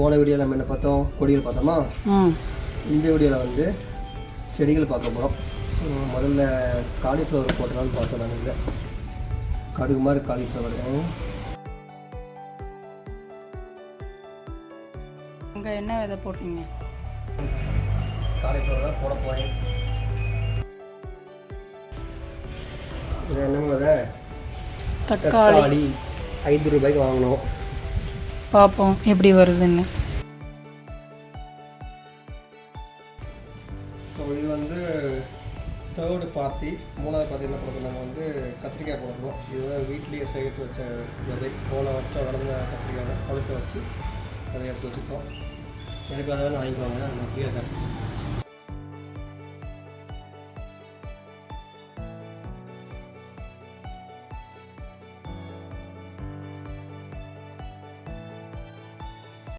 போன வீடியோவில் நம்ம என்ன பார்த்தோம், கொடிகள் பார்த்தோமா. இந்த வீடியோவில் வந்து செடிகள் பார்க்க போகிறோம். முதல்ல காலிஃப்ளவர் போட்டலான்னு பார்த்தோம். நான் இல்லை கடுகு மாதிரி காலிஃப்ளவர். அங்கே என்ன விதை போட்டீங்க? காலிஃப்ளவர் தான் போட போகிறேன். இது என்னங்க விதை? தக்காளி 5 ரூபாய்க்கு வாங்கினோம். பார்ப்போம் எப்படி வருதுன்னு. ஸோ இது வந்து தேர்டு பார்ட்டி. மூணாவது பார்த்தி என்ன பண்ண நாங்கள் வந்து கத்திரிக்காய் போடணும். இதுதான் வீட்லேயே சேகரித்து வச்ச விதை. போன வருஷம் வளர்ந்த கத்திரிக்காய் பழுக்க வச்சு அதை எடுத்து வச்சுப்போம். எனக்கு அதை வாங்கிக்குவாங்க. நான் ஃப்ரீயாக தரேன்.